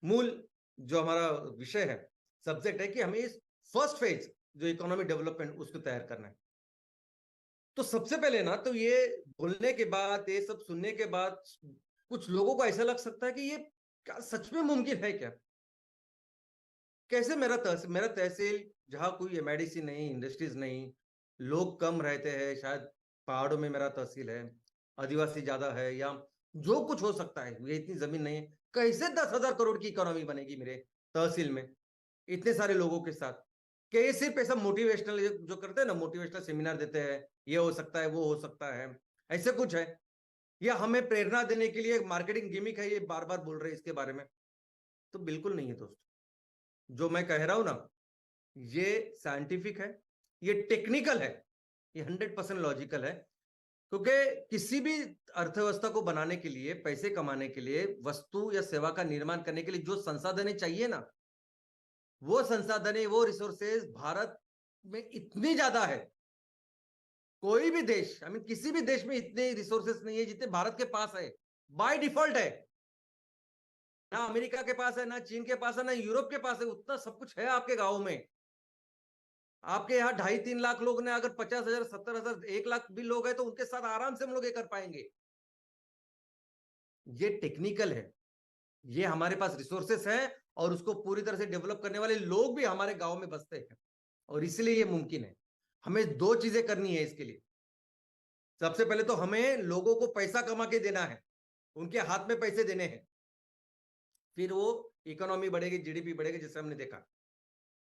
मूल जो हमारा विषय है, सब्जेक्ट है कि हमें इस फर्स्ट फेज जो इकोनॉमिक डेवलपमेंट उसको तैयार करना है। तो सबसे पहले ना तो ये बोलने के बाद, ये सब सुनने के बाद कुछ लोगों को ऐसा लग सकता है कि ये क्या सच में मुमकिन है क्या? कैसे मेरा तहसील जहाँ कोई एमआईडीसी नहीं, इंडस्ट्रीज नहीं, लोग कम रहते हैं, शायद पहाड़ों में मेरा तहसील है, आदिवासी ज्यादा है, या जो कुछ हो सकता है, ये इतनी जमीन नहीं है, कैसे 10,000 करोड़ की इकोनॉमी बनेगी मेरे तहसील में इतने सारे लोगों के साथ? क्या ये सिर्फ ऐसा मोटिवेशनल जो करते हैं ना, मोटिवेशनल सेमिनार देते हैं, ये हो सकता है, वो हो सकता है, ऐसे कुछ है, या हमें प्रेरणा देने के लिए मार्केटिंग गिमिक है, ये बार बार बोल रहे हैं इसके बारे में? तो बिल्कुल नहीं है दोस्त। जो मैं कह रहा हूं ना, ये साइंटिफिक है, ये टेक्निकल है, ये 100% लॉजिकल है। क्योंकि किसी भी अर्थव्यवस्था को बनाने के लिए, पैसे कमाने के लिए, वस्तु या सेवा का निर्माण करने के लिए जो संसाधन चाहिए ना, वो संसाधन, वो रिसोर्सेज भारत में इतनी ज्यादा है। कोई भी देश, आई मीन किसी भी देश में इतने रिसोर्सेस नहीं है जितने भारत के पास है, बाय डिफॉल्ट है। ना अमेरिका के पास है, ना चीन के पास है, ना यूरोप के पास है, उतना सब कुछ है आपके गांव में। आपके यहाँ 2.5-3 लाख लोग ने, अगर 50,000, 70,000, 1 लाख भी लोग हैं तो उनके साथ आराम से हम लोग ये कर पाएंगे। ये टेक्निकल है, ये हमारे पास रिसोर्सेस है, और उसको पूरी तरह से डेवलप करने वाले लोग भी हमारे गांव में बसते हैं, और इसलिए ये मुमकिन है। हमें दो चीजें करनी है इसके लिए। सबसे पहले तो हमें लोगों को पैसा कमा के देना है, उनके हाथ में पैसे देने हैं, फिर वो इकोनॉमी बढ़ेगी, जीडीपी बढ़ेगी, जैसे हमने देखा।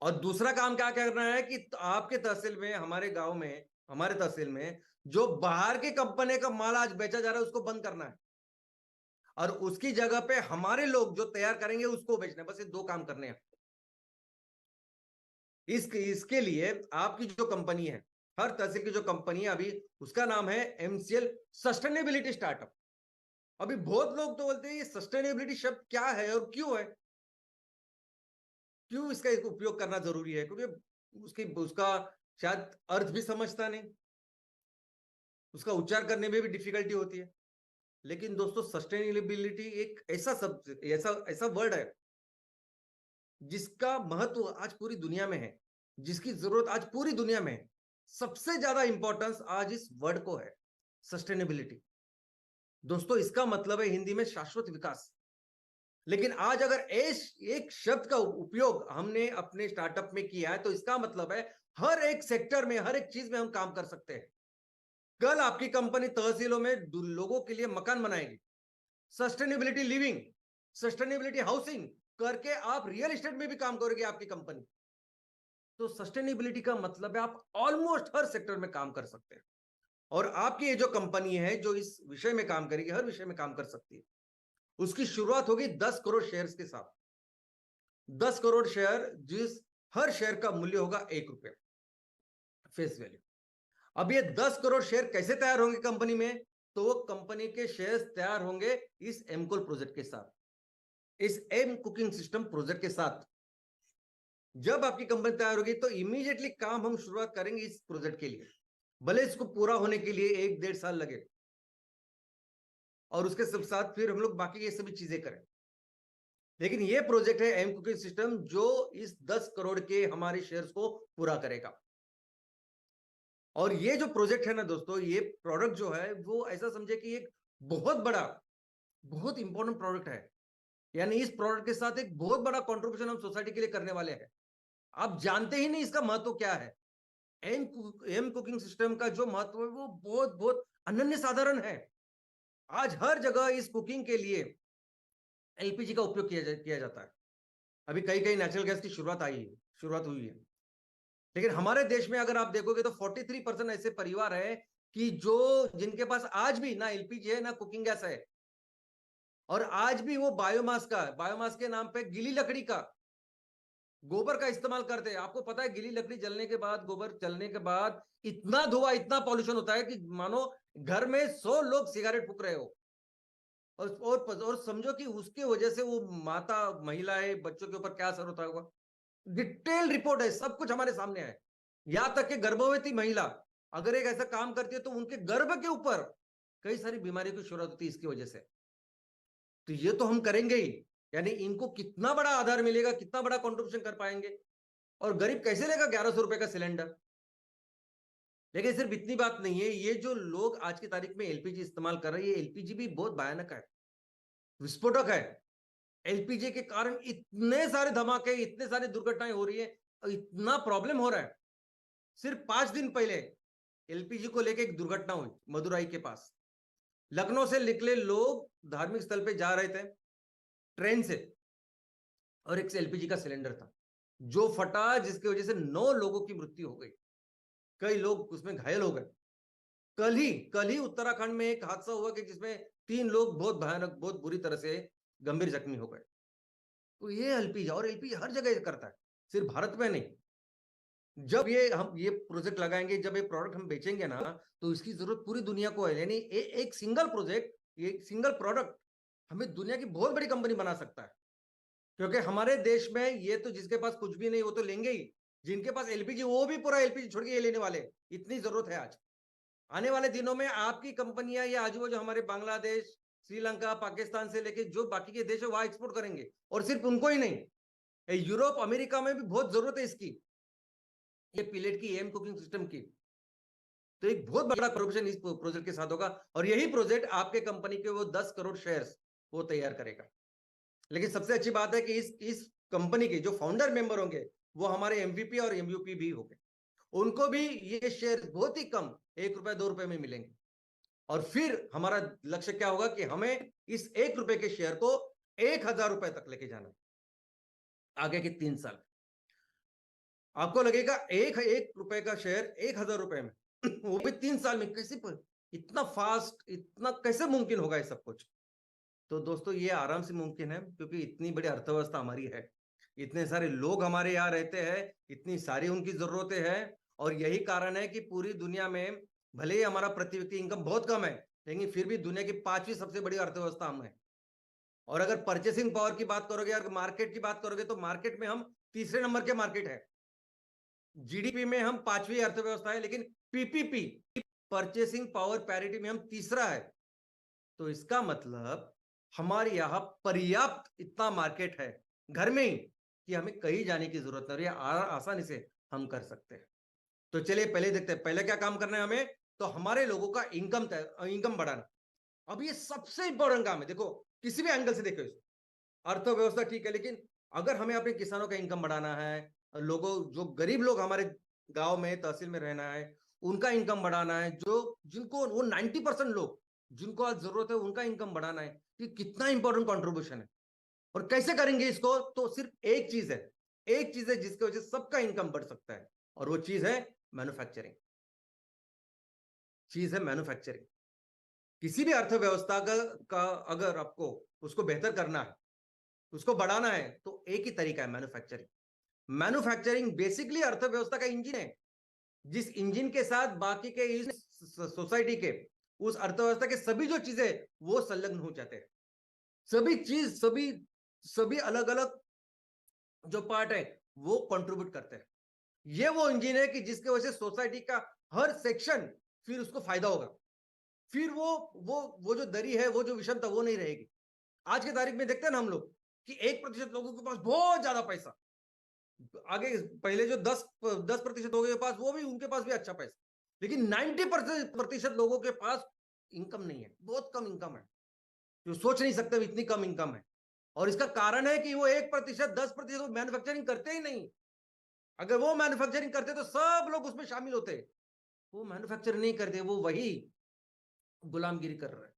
और दूसरा काम क्या करना है कि आपके तहसील में, हमारे गांव में, हमारे तहसील में जो बाहर की कंपनी का माल आज बेचा जा रहा है उसको बंद करना है, और उसकी जगह पे हमारे लोग जो तैयार करेंगे उसको बेचना है। बस ये दो काम करने हैं। इसके लिए आपकी जो कंपनी है, हर तहसील की जो कंपनी है अभी, उसका नाम है एमसीएल सस्टेनेबिलिटी स्टार्टअप। अभी बहुत लोग तो बोलते हैं ये सस्टेनेबिलिटी शब्द क्या है और क्यों है, क्यों इसका उपयोग करना जरूरी है? क्योंकि उसका शायद अर्थ भी समझता नहीं, उसका उच्चार करने में भी डिफिकल्टी होती है। लेकिन दोस्तों, सस्टेनेबिलिटी एक ऐसा शब्द, ऐसा ऐसा वर्ड है जिसका महत्व आज पूरी दुनिया में है, जिसकी जरूरत आज पूरी दुनिया में है। सबसे ज्यादा इंपॉर्टेंस आज इस वर्ड को है, सस्टेनेबिलिटी। दोस्तों, इसका मतलब है हिंदी में शाश्वत विकास। लेकिन आज अगर एक शब्द का उपयोग हमने अपने स्टार्टअप में किया है, तो इसका मतलब है हर एक सेक्टर में, हर एक चीज में हम काम कर सकते हैं। कल आपकी कंपनी तहसीलों में लोगों के लिए मकान बनाएगी, सस्टेनेबिलिटी लिविंग, सस्टेनेबिलिटी हाउसिंग करके आप रियल एस्टेट में भी काम करोगे आपकी कंपनी। तो सस्टेनेबिलिटी का मतलब है आप ऑलमोस्ट हर सेक्टर में काम कर सकते हैं। और आपकी ये जो कंपनी है जो इस विषय में काम करेगी, हर विषय में काम कर सकती है, उसकी शुरुआत होगी 10 करोड़ शेयर्स के साथ। 10 करोड़ शेयर, जिस हर शेयर का मूल्य होगा 1 रुपया फेस वैल्यू। अब ये 10 करोड़ शेयर कैसे तैयार होंगे कंपनी में? तो वो कंपनी के शेयर्स तैयार होंगे इस एमकोल प्रोजेक्ट के साथ, इस एम कुकिंग सिस्टम प्रोजेक्ट के साथ। जब आपकी कंपनी तैयार होगी तो इमीडिएटली काम हम शुरुआत करेंगे इस प्रोजेक्ट के लिए, भले इसको पूरा होने के लिए 1-1.5 साल लगे, और उसके साथ फिर हम लोग बाकी ये सभी चीजें करें। लेकिन ये प्रोजेक्ट है एम कुकिंग सिस्टम, जो इस 10 करोड़ के हमारे शेयर्स को पूरा करेगा। और ये जो प्रोजेक्ट है ना दोस्तों, ये प्रोडक्ट जो है वो ऐसा समझे कि एक बहुत बड़ा, बहुत इंपॉर्टेंट प्रोडक्ट है। यानी इस प्रोडक्ट के साथ एक बहुत बड़ा कंट्रीब्यूशन हम सोसाइटी के लिए करने वाले हैं। आप जानते ही नहीं इसका महत्व क्या है। एम कुकिंग सिस्टम का जो महत्व है वो बहुत बहुत अनन्य साधारण है। आज हर जगह इस कुकिंग के लिए एलपीजी का उपयोग किया जाता है। अभी कई कई नेचुरल गैस की शुरुआत हुई है। लेकिन हमारे देश में अगर आप देखोगे तो 43% ऐसे परिवार है कि जो जिनके पास आज भी ना एलपीजी है ना कुकिंग गैस है, और आज भी वो बायोमास के नाम पे गीली लकड़ी का, गोबर का इस्तेमाल करते हैं। आपको पता है गीली लकड़ी जलने के बाद, गोबर जलने के बाद इतना धुआं, इतना पॉल्यूशन होता है कि मानो घर में 100 लोग सिगरेट फूक रहे हो। और समझो कि उसकी वजह से वो माता, महिलाएं, बच्चों के ऊपर क्या असर होता होगा। डिटेल रिपोर्ट है, सब कुछ हमारे सामने है। यहां तक कि गर्भवती महिला अगर एक ऐसा काम करती है तो उनके गर्भ के ऊपर कई सारी बीमारियों की शुरुआत होती है इसकी वजह से। तो ये तो हम करेंगे ही, यानी इनको कितना बड़ा आधार मिलेगा, कितना बड़ा कंट्रीब्यूशन कर पाएंगे, और गरीब कैसे लेगा 1100 रुपए का सिलेंडर। लेकिन सिर्फ इतनी बात नहीं है, ये जो लोग आज की तारीख में एलपीजी इस्तेमाल कर रहे हैं, ये एलपीजी भी बहुत भयानक है, विस्फोटक है। एलपीजी के कारण इतने सारे धमाके, इतने सारी दुर्घटनाएं हो रही है, और इतना प्रॉब्लम हो रहा है। सिर्फ 5 दिन पहले एलपीजी को लेकर एक दुर्घटना हुई मदुराई के पास। लखनऊ से निकले लोग धार्मिक स्थल पे जा रहे थे ट्रेन से, और एक एलपीजी का सिलेंडर था जो फटा, जिसकी वजह से 9 लोगों की मृत्यु हो गई, कई लोग उसमें घायल हो गए। कल ही उत्तराखंड में एक हादसा हुआ कि जिसमें 3 लोग बहुत भयानक, बहुत बुरी तरह से गंभीर जख्मी हो गए। तो ये एलपीजी, और एलपीजी हर जगह करता है, सिर्फ भारत में नहीं। जब हम ये प्रोजेक्ट लगाएंगे, जब ये प्रोडक्ट हम बेचेंगे ना, तो इसकी जरूरत पूरी दुनिया को है। यानी एक सिंगल प्रोजेक्ट, एक सिंगल प्रोडक्ट हमें दुनिया की बहुत बड़ी कंपनी बना सकता है। क्योंकि हमारे देश में ये तो जिसके पास कुछ भी नहीं वो तो लेंगे ही, जिनके पास एलपीजी वो भी पूरा एलपीजी छोड़ के ये लेने वाले, इतनी जरूरत है आज। आने वाले दिनों में आपकी कंपनियां या आजू बाजू हमारे बांग्लादेश, श्रीलंका, पाकिस्तान से लेके जो बाकी के देश है वहां एक्सपोर्ट करेंगे, और सिर्फ उनको ही नहीं, यूरोप अमेरिका में भी बहुत जरूरत है इसकी, ये पिलेट की एम कुकिंग सिस्टम की। तो एक बहुत बड़ा कॉर्पोरेशन इस प्रोजेक्ट के साथ होगा, और यही प्रोजेक्ट आपके कंपनी के वो 10 करोड़ शेयर्स वो तैयार करेगा। लेकिन सबसे अच्छी बात है कि इस कंपनी के जो फाउंडर मेंबर होंगे वो हमारे एमवीपी और एमयूपी भी होंगे, उनको भी ये शेयर बहुत ही कम, 1 रुपए 2 रुपए में मिलेंगे। और फिर हमारा लक्ष्य क्या होगा कि हमें इस 1 रुपए के शेयर को 1000 रुपए तक लेके जाना है आगे के 3 साल। आपको लगेगा एक रुपए का शेयर 1000 रुपए में वो भी 3 साल में, कैसे इतना फास्ट, इतना कैसे मुमकिन होगा ये सब कुछ। तो दोस्तों ये आराम से मुमकिन है, क्योंकि इतनी बड़ी अर्थव्यवस्था हमारी है, इतने सारे लोग हमारे यहाँ रहते हैं, इतनी सारी उनकी जरूरतें हैं। और यही कारण है कि पूरी दुनिया में भले ही हमारा प्रति व्यक्ति इनकम बहुत कम है, लेकिन फिर भी दुनिया की 5वीं सबसे बड़ी अर्थव्यवस्था हम है। और अगर परचेसिंग पावर की बात करोगे, अगर मार्केट की बात करोगे, तो मार्केट में हम तीसरे नंबर के मार्केट है। जीडीपी में हम 5वीं अर्थव्यवस्था है, लेकिन पीपीपी, परचेसिंग पावर पैरिटी में हम तीसरा है। तो इसका मतलब हमारे यहां पर्याप्त इतना मार्केट है घर में ही, कि हमें कहीं जाने की जरूरत नहीं है, आसानी से हम कर सकते हैं। तो चलिए पहले देखते हैं, पहले क्या काम करना है हमें। तो हमारे लोगों का इनकम बढ़ाना, अब ये सबसे इंपॉर्टेंट काम है। देखो किसी भी एंगल से देखो इसको, अर्थव्यवस्था ठीक है, लेकिन अगर हमें अपने किसानों का इनकम बढ़ाना है, लोगों, जो गरीब लोग हमारे गांव में, तहसील में रहना है, उनका इनकम बढ़ाना है, जो जिनको वो 90% लोग जिनको आज जरूरत है उनका इनकम बढ़ाना है, कि कितना इंपॉर्टेंट कंट्रीब्यूशन है। और कैसे करेंगे इसको, तो सिर्फ एक चीज है, एक चीज है जिसकी वजह से सबका इनकम बढ़ सकता है, और वो चीज है मैन्युफैक्चरिंग। चीज है मैन्युफैक्चरिंग। किसी भी अर्थव्यवस्था का अगर आपको उसको बेहतर करना है, उसको बढ़ाना है, तो एक ही तरीका है, मैन्युफैक्चरिंग। मैन्युफैक्चरिंग बेसिकली अर्थव्यवस्था का इंजन है, जिस इंजन के साथ बाकी के इस सोसाइटी के, उस अर्थव्यवस्था के सभी जो चीजें वो संलग्न हो जाते हैं। सभी चीज, सभी अलग अलग जो पार्ट है वो कंट्रीब्यूट करते हैं। ये वो इंजन है कि जिसके वजह से सोसाइटी का हर सेक्शन फिर उसको फायदा होगा। फिर वो जो दरी है, वो जो विषमता वो नहीं रहेगी। आज की तारीख में देखते हैं ना हम लोग कि 1% लोगों के पास बहुत ज्यादा पैसा, आगे पहले जो 10% लोगों के पास, वो भी, उनके पास भी अच्छा पैसा, लेकिन 90% लोगों के पास इनकम नहीं है, बहुत कम इनकम है, जो सोच नहीं सकते इतनी कम इनकम है। और इसका कारण है कि वो 1%, 10% मैन्युफैक्चरिंग करते ही नहीं। अगर वो मैन्युफैक्चरिंग करते तो सब लोग उसमें शामिल होते, वो मैन्युफैक्चरिंग नहीं करते, वो वही गुलामगिरी कर रहे हैं।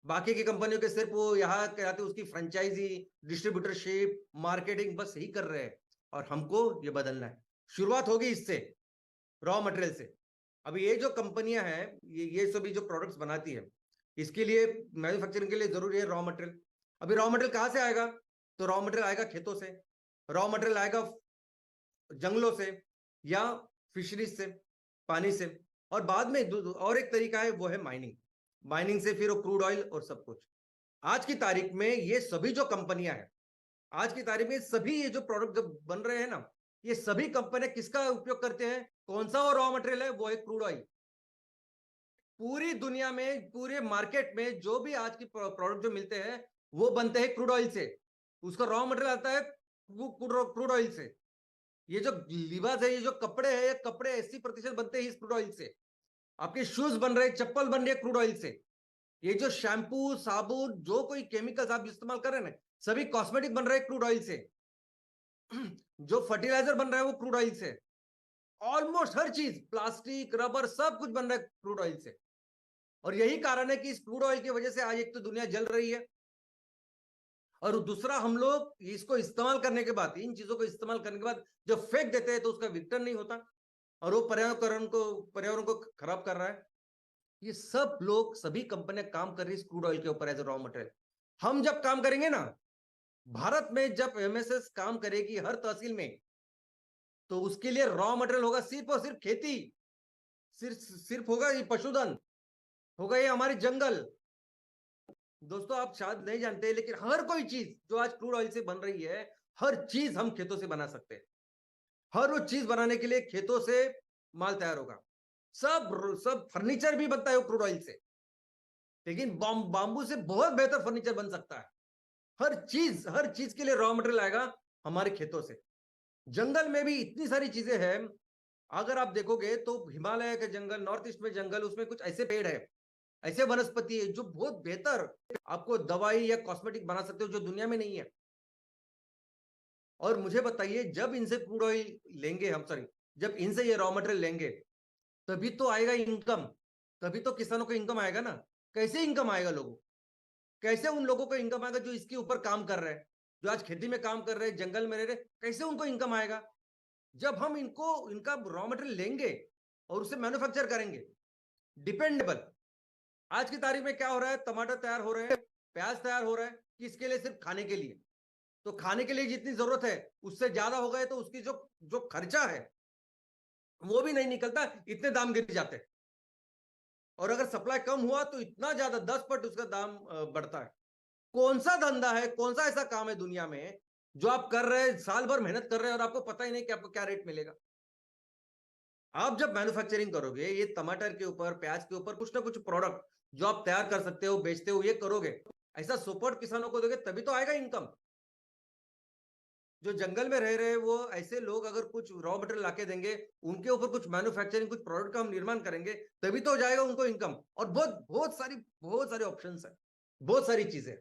बाकी की कंपनियों के सिर्फ वो यहाँ कहते उसकी फ्रेंचाइजी, डिस्ट्रीब्यूटरशिप, मार्केटिंग, बस यही कर रहे हैं। और हमको ये बदलना है। शुरुआत होगी इससे, रॉ मटेरियल से। अभी ये जो कंपनियां हैं, ये सभी जो प्रोडक्ट्स बनाती है, इसके लिए, मैन्युफैक्चरिंग के लिए जरूरी है रॉ मटेरियल। अभी रॉ मटेरियल कहां से आएगा, तो रॉ मटेरियल आएगा खेतों से, रॉ मटेरियल आएगा जंगलों से, या फिशरीज से, पानी से। और बाद में और एक तरीका है, वो है माइनिंग। माइनिंग से फिर वो क्रूड ऑयल और सब कुछ। आज की तारीख में ये सभी जो कंपनियां हैं, आज की तारीख में सभी ये जो प्रोडक्ट जब बन रहे हैं ना, ये सभी कंपनियां किसका उपयोग करते हैं, कौन सा वो रॉ मटेरियल है, वो है क्रूड ऑयल। पूरी दुनिया में, पूरे मार्केट में जो भी आज की प्रोडक्ट जो मिलते हैं, वो बनते हैं क्रूड ऑयल से। उसका रॉ मटेरियल आता है क्रूड ऑयल से। ये जो लिबास है, ये जो कपड़े हैं, ये कपड़े 80% बनते हैं इस क्रूड ऑयल से। आपके शूज बन रहे, चप्पल बन रही है क्रूड ऑयल से। ये जो शैम्पू, साबुन, जो कोई केमिकल्स आप इस्तेमाल कर रहे हैं ना, सभी कॉस्मेटिक बन रहे हैं क्रूड ऑयल से। जो फर्टिलाइजर बन रहा है वो क्रूड ऑयल से। ऑलमोस्ट हर चीज, प्लास्टिक, रबर, सब कुछ बन रहा है क्रूड ऑयल से। और यही कारण है कि इस क्रूड ऑयल की वजह से आज एक तो दुनिया जल रही है, और दूसरा हम लोग इसको इस्तेमाल करने के बाद, इन चीजों को इस्तेमाल करने के बाद जब फेंक देते हैं तो उसका विघटन नहीं होता, और वो पर्यावरण को खराब कर रहा है। ये सब लोग, सभी कंपनियां काम कर रही है क्रूड ऑयल के ऊपर एज ए रॉ मटेरियल। हम जब काम करेंगे ना, भारत में जब एमएसएस काम करेगी हर तहसील में, तो उसके लिए रॉ मटेरियल होगा सिर्फ और सिर्फ खेती, सिर्फ सिर्फ होगा ये पशुधन, होगा ये हमारे जंगल। दोस्तों आप शायद नहीं जानते, लेकिन हर कोई चीज जो आज क्रूड ऑयल से बन रही है, हर चीज हम खेतों से बना सकते हैं। हर वो चीज बनाने के लिए खेतों से माल तैयार होगा। सब सब फर्नीचर भी बनता है क्रूड ऑयल से, लेकिन बांबू से बहुत बेहतर फर्नीचर बन सकता है। हर चीज के लिए रॉ मटेरियल आएगा हमारे खेतों से। जंगल में भी इतनी सारी चीजें हैं, अगर आप देखोगे तो हिमालय के जंगल, नॉर्थ ईस्ट में जंगल, उसमें कुछ ऐसे पेड़ है, ऐसे वनस्पति है जो बहुत बेहतर आपको दवाई या कॉस्मेटिक बना सकते हो, जो दुनिया में नहीं है। और मुझे बताइए, जब इनसे क्रूड ऑयल लेंगे हम, सॉरी, जब इनसे ये रॉ मटेरियल लेंगे, तभी तो आएगा इनकम, तभी तो किसानों को इनकम आएगा ना। कैसे इनकम आएगा लोगों, कैसे उन लोगों को इनकम आएगा जो इसके ऊपर काम कर रहे हैं, जो आज खेती में काम कर रहे हैं, जंगल में रह रहे, कैसे उनको इनकम आएगा? जब हम इनका रॉ मटेरियल लेंगे और उसे मैन्युफैक्चर करेंगे डिपेंडेबल। आज की तारीख में क्या हो रहा है, टमाटर तैयार हो रहे हैं, प्याज तैयार हो रहा है, किसके लिए? सिर्फ खाने के लिए। तो खाने के लिए जितनी जरूरत है उससे ज्यादा हो गए, तो उसकी जो जो खर्चा है वो भी नहीं निकलता, इतने दाम गिर जाते हैं। और अगर सप्लाई कम हुआ तो इतना ज्यादा 10 पट उसका दाम बढ़ता है। कौन सा धंधा है, कौन सा ऐसा काम है दुनिया में जो आप कर रहे हैं, साल भर मेहनत कर रहे हैं और आपको पता ही नहीं कि आपको क्या रेट मिलेगा? आप जब मैन्युफैक्चरिंग करोगे, ये टमाटर के ऊपर, प्याज के ऊपर कुछ ना कुछ प्रोडक्ट जो आप तैयार कर सकते हो, बेचते हो, ये करोगे, ऐसा सपोर्ट किसानों को दोगे, तभी तो आएगा इनकम। जो जंगल में रह रहे हैं, वो ऐसे लोग अगर कुछ रॉ मटेरियल लाके देंगे, उनके ऊपर कुछ मैन्युफैक्चरिंग, कुछ प्रोडक्ट का हम निर्माण करेंगे, तभी तो हो जाएगा उनको इनकम। और बहुत सारे ऑप्शन है, बहुत सारी चीजें।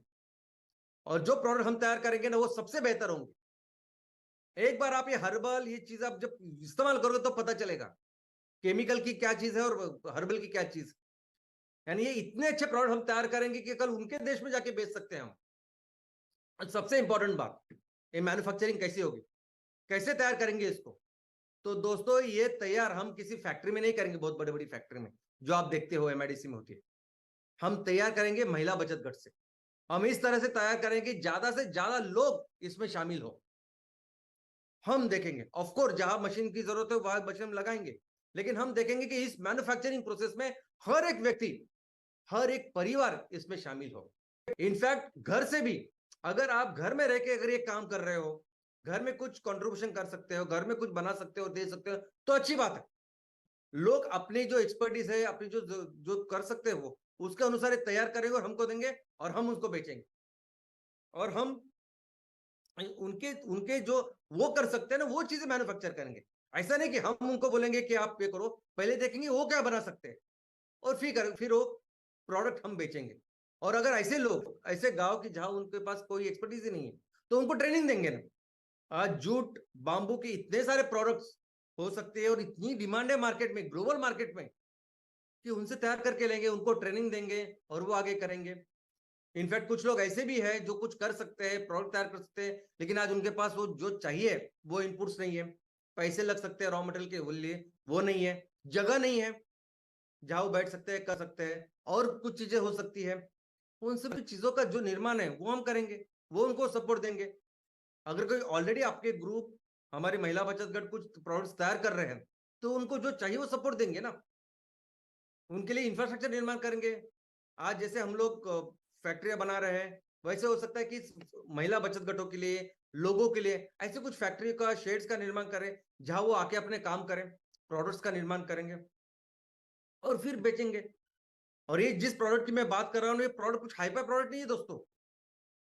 और जो प्रोडक्ट हम तैयार करेंगे ना, वो सबसे बेहतर होंगे। एक बार आप ये हर्बल, ये चीज आप जब इस्तेमाल करोगे तो पता चलेगा केमिकल की क्या चीज है और हर्बल की क्या चीज। यानी ये इतने अच्छे प्रोडक्ट हम तैयार करेंगे कि कल उनके देश में जाके बेच सकते हैं हम। और सबसे इंपॉर्टेंट बात, ये मैन्युफैक्चरिंग कैसी होगी, कैसे तैयार करेंगे इसको? तो दोस्तों ये तैयार हम किसी फैक्ट्री में नहीं करेंगे, बहुत बड़ी बड़ी फैक्ट्री में जो आप देखते हो एमआईडीसी में होती है। हम तैयार करेंगे महिला बचत गट से। हम इस तरह से तैयार करेंगे कि ज्यादा से ज्यादा लोग इसमें शामिल हो। हम देखेंगे, ऑफ कोर्स जहां मशीन की जरूरत है वहां मशीन हम लगाएंगे, लेकिन हम देखेंगे कि इस मैन्युफैक्चरिंग प्रोसेस में हर एक व्यक्ति, हर एक परिवार इसमें शामिल हो। इनफैक्ट घर से भी, अगर आप घर में रह के अगर ये काम कर रहे हो, घर में कुछ कंट्रीब्यूशन कर सकते हो, घर में कुछ बना सकते हो, दे सकते हो, तो अच्छी बात है। लोग अपनी जो एक्सपर्टीज है, अपनी जो कर सकते हो, उसके अनुसार तैयार करेंगे और हमको देंगे, और हम उसको बेचेंगे। और हम उनके उनके जो वो कर सकते हैं ना, वो चीजें मैन्युफैक्चर करेंगे। ऐसा नहीं कि हम उनको बोलेंगे कि आप पे करो, पहले देखेंगे वो क्या बना सकते हैं, और फिर वो प्रोडक्ट हम बेचेंगे। और अगर ऐसे लोग, ऐसे गांव की जहां उनके पास कोई एक्सपर्टीज ही नहीं है, तो उनको ट्रेनिंग देंगे ना। आज जूट, बांबू के इतने सारे प्रोडक्ट्स हो सकते हैं, और इतनी डिमांड है मार्केट में, ग्लोबल मार्केट में, कि उनसे तैयार करके लेंगे, उनको ट्रेनिंग देंगे और वो आगे करेंगे। इनफैक्ट कुछ लोग ऐसे भी है जो कुछ कर सकते हैं, प्रोडक्ट तैयार कर सकते हैं, लेकिन आज उनके पास वो जो चाहिए वो इनपुट्स नहीं है, पैसे लग सकते हैं रॉ मटेरियल के लिए, वो नहीं है, जगह नहीं है जहां वो बैठ सकते हैं, कर सकते हैं, और कुछ चीजें हो सकती है। उन सभी चीजों का जो निर्माण है वो हम करेंगे, वो उनको सपोर्ट देंगे। अगर कोई ऑलरेडी आपके ग्रुप, हमारी महिला बचत गट कुछ प्रोडक्ट्स तैयार कर रहे हैं, तो उनको जो चाहिए वो सपोर्ट देंगे ना, उनके लिए इंफ्रास्ट्रक्चर निर्माण करेंगे। आज जैसे हम लोग फैक्ट्रियां बना रहे हैं, वैसे हो सकता है कि महिला बचत गटों के लिए, लोगों के लिए ऐसे कुछ फैक्ट्री का, शेड्स का निर्माण करें, जहां वो आके अपने काम करें, प्रोडक्ट्स का निर्माण करेंगे और फिर बेचेंगे। और ये जिस प्रोडक्ट की मैं बात कर रहा हूँ, ये प्रोडक्ट कुछ हाइपर प्रोडक्ट नहीं है दोस्तों।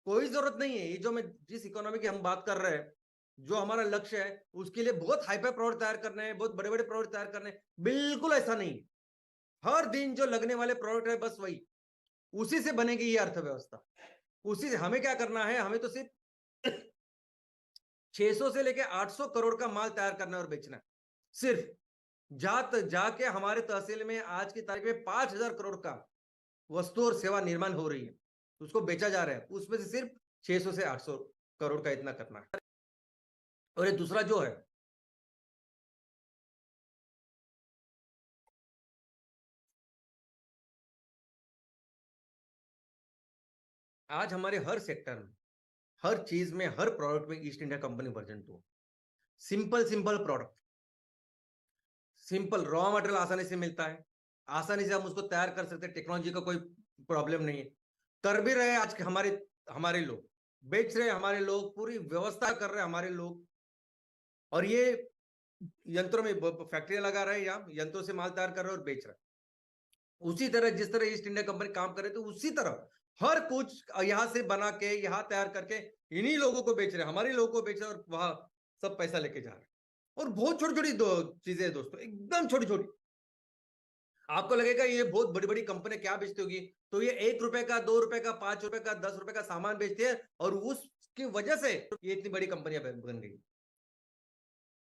कोई जरूरत नहीं है। ये जो मैं जिस इकोनॉमी की हम बात कर रहे हैं, जो हमारा लक्ष्य है, उसके लिए बहुत हाईफाई प्रोडक्ट तैयार करने हैं, बहुत बड़े बड़े प्रोडक्ट तैयार करने हैं, बिल्कुल ऐसा नहीं है। हर दिन जो लगने वाले प्रोडक्ट है बस वही, उसी से बनेगी ये अर्थव्यवस्था। उसी से हमें क्या करना है, हमें तो सिर्फ 600 से लेके 800 करोड़ का माल तैयार करना और बेचना है। सिर्फ जाके हमारे तहसील में आज की तारीख में 5,000 करोड़ का वस्तु और सेवा निर्माण हो रही है, उसको बेचा जा रहा है, उसमें से सिर्फ 600 से 800 करोड़ का इतना करना है। और ये दूसरा जो है, आज हमारे हर सेक्टर में, हर चीज में, हर प्रोडक्ट में east India company version 2। Simple simple product, simple raw material आसानी से मिलता है, आसानी से हम उसको तैयार कर सकते हैं, टेक्नोलॉजी का कोई प्रॉब्लम नहीं है। कर भी रहे आज के हमारे हमारे लोग, बेच रहे हमारे लोग, पूरी व्यवस्था कर रहे हमारे लोग। और ये यंत्रों में फैक्ट्रियां लगा रहे हैं, या यंत्रों से माल तैयार कर रहे हैं और बेच रहे हैं। उसी तरह जिस तरह ईस्ट इंडिया कंपनी काम करे, तो उसी तरह हर कुछ यहां से बना के, यहां तैयार करके इन्हीं लोगों को बेच रहे हैं, हमारे लोगों को बेच रहे हैं, और वहां सब पैसा लेके जा रहे हैं। और बहुत छोटी छोटी चीजें हैं दोस्तों, एकदम छोटी छोटी। आपको लगेगा ये बहुत बड़ी बड़ी कंपनी क्या बेचती होगी, तो ये 1 रुपए का, 2 रुपए का, 5 रुपए का, 10 रुपए का सामान बेचती है, और उसकी वजह से ये इतनी बड़ी कंपनियां बन गई।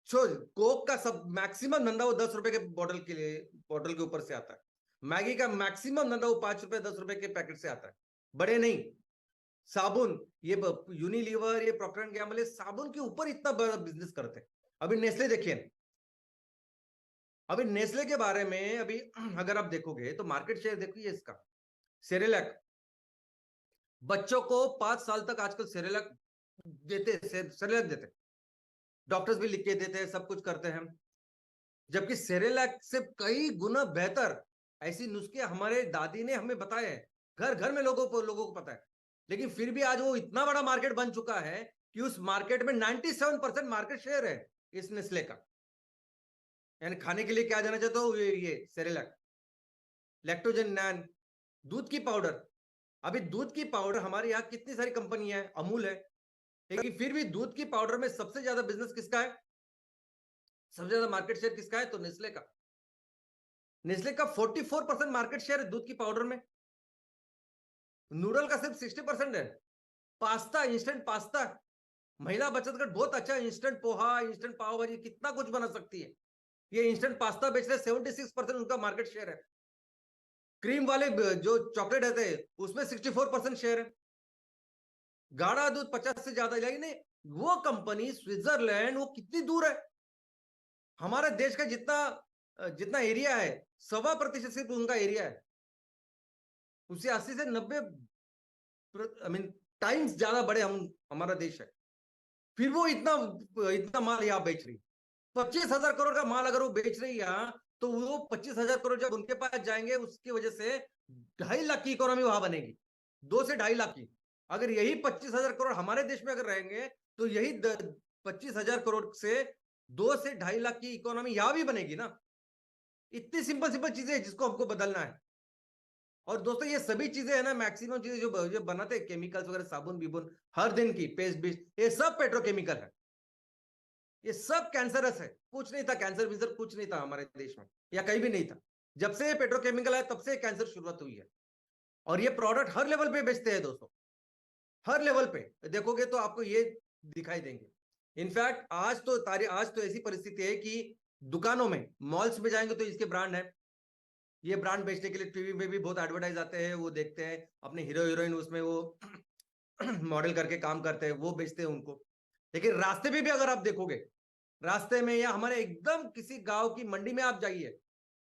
कोक का सब मैक्सिमम धंधा वो 10 रुपए के बॉटल के लिए, बॉटल के ऊपर से आता है। मैगी का मैक्सिमम धंधा वो 5 रुपए 10 रुपए के पैकेट से आता है, बड़े नहीं। साबुन, ये यूनिलीवर, ये प्रॉक्टर एंड गैम्बल साबुन के ऊपर इतना बड़ा बिजनेस करते हैं। अभी नेस्ले देखिए, अभी नेस्ले के बारे में अभी अगर आप देखोगे तो मार्केट शेयर देखिए इसका। सेरेलैक, बच्चों को 5 साल तक आजकल सेरेलैक देते, सेरेलैक देते, डॉक्टर्स भी लिख के देते हैं, सब कुछ करते हैं। जबकि सेरेलैक से कई गुना बेहतर ऐसी नुस्खे हमारे दादी ने हमें बताए हैं, घर घर में लोगों को पता है। लेकिन फिर भी आज वो इतना बड़ा मार्केट बन चुका है कि उस मार्केट में 97% मार्केट शेयर है इस नेस्ले का। यानी खाने के लिए क्या जाना चाहते हो, ये सेरेलैक, लैक्टोजन नैन, दूध की पाउडर। अभी दूध की पाउडर हमारे यहाँ कितनी सारी कंपनी है, अमूल है, लेकिन फिर भी दूध की पाउडर में सबसे ज्यादा बिजनेस किसका है, सबसे ज्यादा मार्केट शेयर किसका है, तो नेस्ले का। नेस्ले का 44% मार्केट शेयर है दूध की पाउडर में। नूडल का सिर्फ 60% है। पास्ता, इंस्टेंट पास्ता, महिला बचत गट बहुत अच्छा, इंस्टेंट पोहा, इंस्टेंट पाव भाजी, कितना कुछ बना सकती है। ये इंस्टेंट पास्ता बेच रहे, 76% उनका मार्केट शेयर है। क्रीम वाले जो चॉकलेट रहते हैं उसमें 64% शेयर है। गाढ़ा दूध 50 से ज्यादा, लेकिन वो कंपनी स्विट्जरलैंड, वो कितनी दूर है। हमारे देश का जितना जितना एरिया है, 1.25% सिर्फ उनका एरिया है, उससे 80 से 90 आई मीन टाइम्स ज्यादा बड़े हमारा देश है। फिर वो इतना इतना माल यहाँ बेच रही, 25,000 करोड़ का माल अगर वो बेच रही है यहाँ, तो वो 25,000 करोड़ जब उनके पास जाएंगे, उसकी वजह से 2.5 लाख की इकोनॉमी वहां बनेगी, 2 से 2.5 लाख की। अगर यही 25,000 करोड़ हमारे देश में अगर रहेंगे, तो यही 25,000 करोड़ से 2 से 2.5 लाख की इकोनॉमी यहां भी बनेगी ना। इतनी सिंपल सिंपल चीजें हैं जिसको हमको बदलना है। और दोस्तों ये सभी चीजें है ना, मैक्सिमम चीजें जो बनाते हैं केमिकल्स वगैरह, साबुन बीबुन, हर दिन की पेस्ट बिस्ट, ये सब पेट्रोकेमिकल है, ये सब कैंसरस है। कुछ नहीं था कैंसर विंसर, कुछ नहीं था हमारे देश में, या कहीं भी नहीं था। जब से पेट्रोकेमिकल है तब से कैंसर शुरुआत हुई है। और ये प्रोडक्ट हर लेवल पे बेचते हैं दोस्तों, हर लेवल पे देखोगे तो आपको ये दिखाई देंगे। इनफैक्ट आज तो ऐसी परिस्थिति है कि दुकानों में, मॉल्स में जाएंगे तो इसके ब्रांड है, ये ब्रांड बेचने के लिए टीवी में भी बहुत एडवर्टाइज आते हैं, वो देखते हैं अपने हीरो हीरोइन उसमें वो मॉडल करके काम करते हैं, वो बेचते हैं उनको। लेकिन रास्ते में भी अगर आप देखोगे, रास्ते में या हमारे एकदम किसी गांव की मंडी में आप जाइए,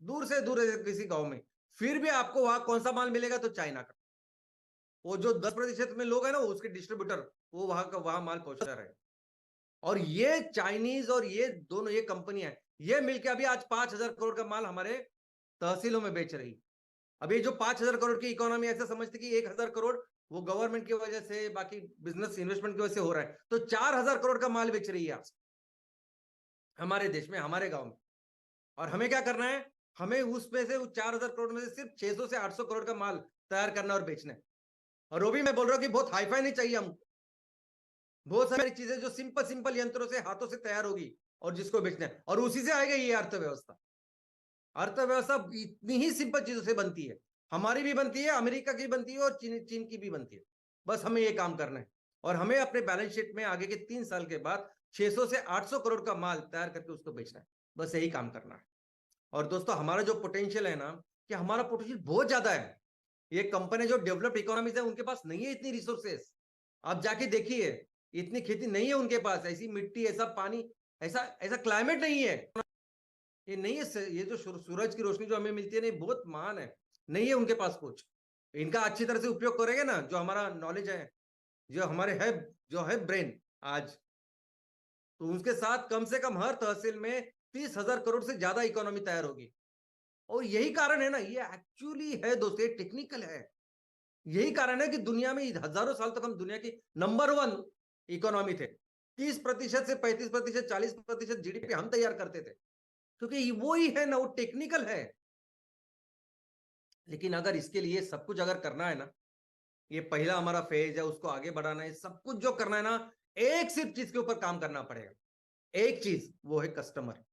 दूर से किसी गांव में, फिर भी आपको वहां कौन सा माल मिलेगा, तो चाइना का। वो जो 10% में लोग है ना, उसके डिस्ट्रीब्यूटर, वो वहां माल पहुंचा रहे। और ये चाइनीज और ये दोनों ये कंपनियां, ये मिलकर अभी आज 5,000 करोड़ का माल हमारे तहसीलों में बेच रही। अभी जो 5,000 करोड़ की इकोनॉमी, ऐसा समझते कि 1,000 करोड़ वो गवर्नमेंट की वजह से, बाकी बिजनेस इन्वेस्टमेंट की वजह से हो रहा है, तो 4,000 करोड़ का माल बेच रही है आज हमारे देश में, हमारे गांव में। और हमें क्या करना है, हमें उसमें से 4,000 करोड़ में से सिर्फ 600 से 800 करोड़ का माल तैयार करना और बेचना है। और वो भी मैं बोल रहा हूँ कि बहुत हाईफाई नहीं चाहिए हमको, बहुत सारी चीजें जो सिंपल सिंपल यंत्रों से हाथों से तैयार होगी और जिसको बेचना है, और उसी से आएगा ये अर्थव्यवस्था। अर्थव्यवस्था इतनी ही सिंपल चीजों से बनती है, हमारी भी बनती है, अमेरिका की बनती है, और चीन चीन की भी बनती है। बस हमें ये काम करना है, और हमें अपने बैलेंस शीट में आगे के 3 साल के बाद 600 से 800 करोड़ का माल तैयार करके उसको बेचना है। बस यही काम करना है। और दोस्तों, हमारा जो पोटेंशियल है ना, कि हमारा पोटेंशियल बहुत ज्यादा है। ये कंपनी जो डेवलप्ड इकोनॉमीज है उनके पास नहीं है इतनी रिसोर्सेस। आप जाके देखिए, इतनी खेती नहीं है उनके पास, ऐसी मिट्टी, ऐसा पानी, ऐसा ऐसा क्लाइमेट नहीं है। ये नहीं है, ये जो सूरज की रोशनी जो हमें मिलती है ना, बहुत महान है। नहीं है उनके पास कुछ। इनका अच्छी तरह से उपयोग करेंगे ना, जो हमारा नॉलेज है, जो हमारे है, जो है ब्रेन आज, तो उसके साथ कम से कम हर तहसील में 30,000 करोड़ से ज्यादा इकोनॉमी तैयार होगी। और यही कारण है ना, ये एक्चुअली है दोस्तों, ये टेक्निकल है। यही कारण है कि दुनिया में हजारों साल तक हम दुनिया की नंबर 1 इकोनॉमी थे। 30% से 35%, 40% जीडीपी हम तैयार करते थे, क्योंकि वो ही है ना, वो टेक्निकल है। लेकिन अगर इसके लिए सब कुछ अगर करना है ना, ये पहला हमारा फेज है, उसको आगे बढ़ाना है, सब कुछ जो करना है ना, एक सिर्फ चीज के ऊपर काम करना पड़ेगा। एक चीज, वो है कस्टमर।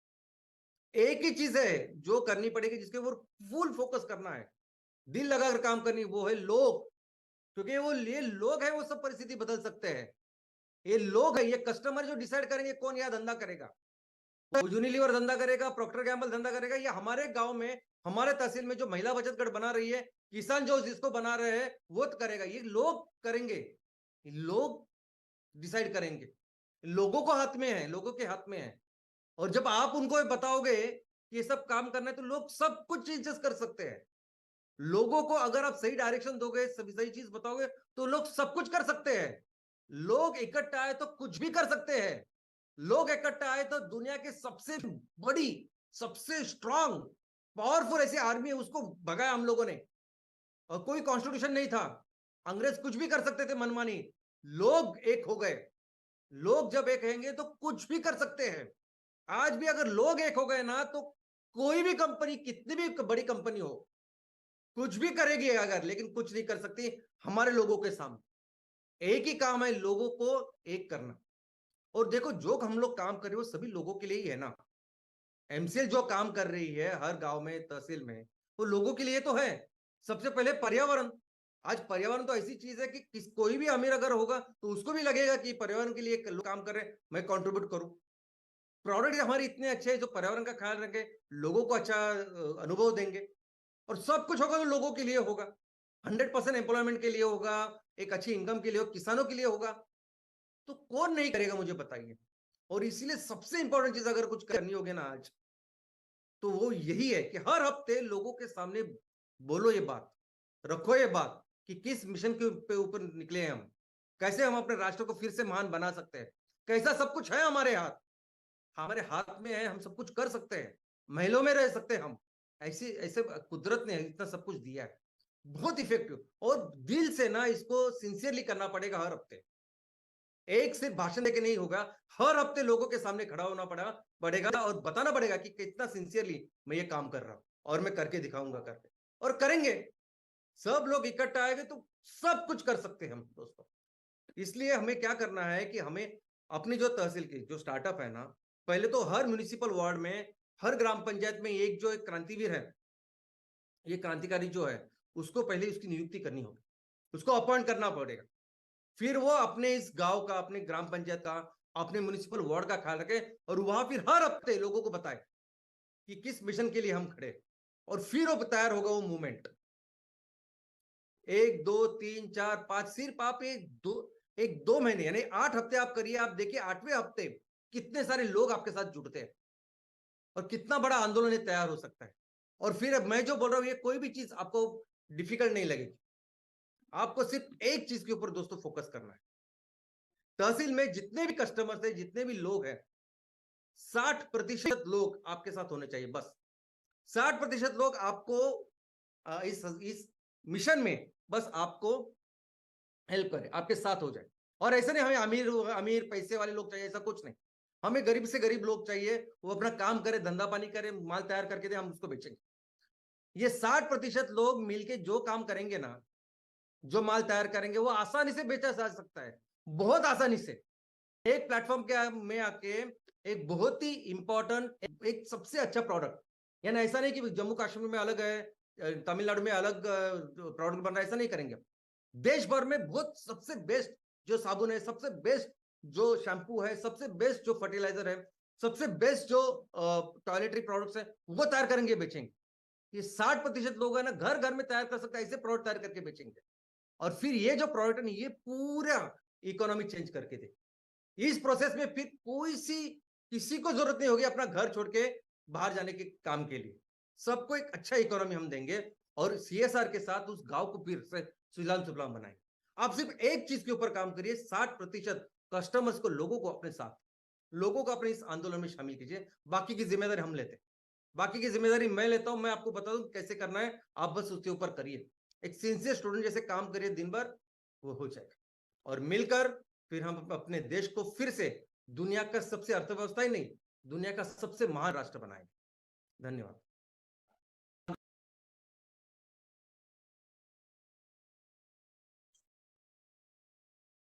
एक ही चीज है जो करनी पड़ेगी, जिसके ऊपर फुल फोकस करना है, दिल लगाकर काम करनी, वो है लोग। क्योंकि वो ये लोग है, वो सब परिस्थिति बदल सकते हैं। ये लोग है, ये कस्टमर जो डिसाइड करेंगे कौन यह धंधा करेगा। वो यूनिलीवर धंधा करेगा, प्रॉक्टर गैम्बल धंधा करेगा, या हमारे गांव में, हमारे तहसील में जो महिला बचत गढ़ बना रही है, किसान जो जिसको बना रहे हैं, वो करेगा। ये लोग करेंगे, लोग डिसाइड करेंगे। लोगों को हाथ में है, लोगों के हाथ में है। और जब आप उनको बताओगे कि ये सब काम करना है, तो लोग सब कुछ चेंजेस कर सकते हैं। लोगों को अगर आप सही डायरेक्शन दोगे, सभी सही चीज बताओगे, तो लोग सब कुछ कर सकते हैं। लोग इकट्ठा आए तो कुछ भी कर सकते हैं। लोग इकट्ठा आए तो दुनिया के सबसे बड़ी, सबसे स्ट्रांग, पावरफुल ऐसी आर्मी है, उसको भगाया हम लोगों ने। और कोई कॉन्स्टिट्यूशन नहीं था, अंग्रेज कुछ भी कर सकते थे मनमानी। लोग एक हो गए। लोग जब एक रहेंगे तो कुछ भी कर सकते हैं। आज भी अगर लोग एक हो गए ना, तो कोई भी कंपनी, कितनी भी बड़ी कंपनी हो, कुछ भी करेगी अगर, लेकिन कुछ नहीं कर सकती हमारे लोगों के सामने। एक ही काम है, लोगों को एक करना। और देखो, जो हम लोग काम कर रहे हो सभी लोगों के लिए ही है ना। एमसीएल जो काम कर रही है हर गांव में, तहसील में, वो लोगों के लिए तो है। सबसे पहले पर्यावरण। आज पर्यावरण तो ऐसी चीज है कि कोई भी अमीर अगर होगा तो उसको भी लगेगा कि पर्यावरण के लिए लोग काम कर रहे हैं, मैं कंट्रीब्यूट करूं। प्रोडक्ट हमारे इतने अच्छे हैं जो पर्यावरण का ख्याल रखें, लोगों को अच्छा अनुभव देंगे, और सब कुछ होगा तो लोगों के लिए होगा। 100% एम्प्लॉयमेंट के लिए होगा, एक अच्छी इनकम के लिए होगा, किसानों के लिए होगा। तो कौन नहीं करेगा, मुझे बताइए। और इसीलिए सबसे इंपॉर्टेंट चीज अगर कुछ करनी होगी ना आज, तो वो यही है कि हर हफ्ते लोगों के सामने बोलो ये बात, रखो ये बात, कि किस मिशन के ऊपर निकले हैं हम, कैसे हम अपने राष्ट्र को फिर से महान बना सकते हैं, कैसा सब कुछ है हमारे हाथ। हमारे हाथ में है, हम सब कुछ कर सकते हैं, महलों में रह सकते हैं हम। ऐसे ऐसे कुदरत ने इतना सब कुछ दिया है, बहुत इफेक्टिव। और दिल से ना इसको सिंसियरली करना पड़ेगा हर हफ्ते। एक सिर्फ भाषण देके नहीं होगा, हर हफ्ते लोगों के सामने खड़ा होना पड़ेगा और बताना पड़ेगा कि कितना सिंसियरली मैं ये काम कर रहा हूं, और मैं करके दिखाऊंगा, करके और करेंगे। सब लोग इकट्ठा आएंगे तो सब कुछ कर सकते हैं हम दोस्तों। इसलिए हमें क्या करना है कि हमें अपनी जो तहसील की जो स्टार्टअप है ना, पहले तो हर म्यूनिसिपल वार्ड में, हर ग्राम पंचायत में एक जो एक क्रांतिवीर है, ये क्रांतिकारी जो है, उसको पहले उसकी नियुक्ति करनी होगी, उसको अपॉइंट करना पड़ेगा। फिर वो अपने इस गांव का, अपने ग्राम पंचायत का, अपने म्यूनिसिपल वार्ड का ख्याल रखे, और वहां फिर हर हफ्ते लोगों को बताए कि किस मिशन के लिए हम खड़े। और फिर वो तैयार होगा वो मूवमेंट। 1 2 3 4 5, सिर्फ आप एक दो महीने यानी 8 हफ्ते आप करिए, आप देखिए 8वें हफ्ते कितने सारे लोग आपके साथ जुड़ते हैं, और कितना बड़ा आंदोलन ये तैयार हो सकता है। और फिर अब मैं जो बोल रहा हूं, ये कोई भी चीज आपको डिफिकल्ट नहीं लगेगी। आपको सिर्फ एक चीज के ऊपर दोस्तों फोकस करना है। तहसील में जितने भी कस्टमर्स है, जितने भी लोग हैं, 60% लोग आपके साथ होने चाहिए, बस 60% लोग आपको इस मिशन में बस आपको हेल्प करे, आपके साथ हो जाए। और ऐसे नहीं हमें अमीर अमीर पैसे वाले लोग चाहिए, ऐसा कुछ नहीं। हमें गरीब से गरीब लोग चाहिए, वो अपना काम करे, धंधा पानी करे, माल तैयार करके दे, हम उसको बेचेंगे। ये 60% लोग मिलके जो काम करेंगे ना, जो माल तैयार करेंगे वो आसानी से बेचा जा सकता है, बहुत आसानी से। एक प्लेटफॉर्म के में आके एक बहुत ही इंपॉर्टेंट एक सबसे अच्छा प्रोडक्ट, यानी ऐसा नहीं कि जम्मू कश्मीर में अलग है, तमिलनाडु में अलग प्रोडक्ट बन रहा है, ऐसा नहीं करेंगे। देश भर में बहुत सबसे बेस्ट जो साबुन है, सबसे बेस्ट जो शैम्पू है, सबसे बेस्ट जो फर्टिलाइजर है, सबसे बेस्ट जो टॉयलेटरी प्रोडक्ट्स है, वो तैयार करेंगे, बेचेंगे। ये 60% लोग है ना घर घर में तैयार कर सकते हैं, ऐसे प्रोडक्ट तैयार करके बेचेंगे। और फिर ये जो प्रोडक्ट है ये पूरा इकोनॉमी चेंज करके दे। इस प्रोसेस में फिर किसी को जरूरत नहीं होगी अपना घर छोड़ के बाहर जाने के काम के लिए। सबको एक अच्छा इकोनॉमी हम देंगे और सीएसआर के साथ उस गांव को फिर से सुजलाम सुफलाम बनाएंगे। आप सिर्फ एक चीज के ऊपर काम करिए, 60% कस्टमर्स को, लोगों को अपने साथ, लोगों को अपने इस आंदोलन में शामिल कीजिए। बाकी की जिम्मेदारी हम लेते हैं, बाकी की जिम्मेदारी मैं लेता हूं। मैं आपको बता दूं कैसे करना है, आप बस उसके ऊपर करिए। एक सिंसियर स्टूडेंट जैसे काम करिए दिन भर, वो हो जाएगा। और मिलकर फिर हम अपने देश को फिर से दुनिया का सबसे अर्थव्यवस्था ही नहीं, दुनिया का सबसे महान राष्ट्र बनाएंगे। धन्यवाद।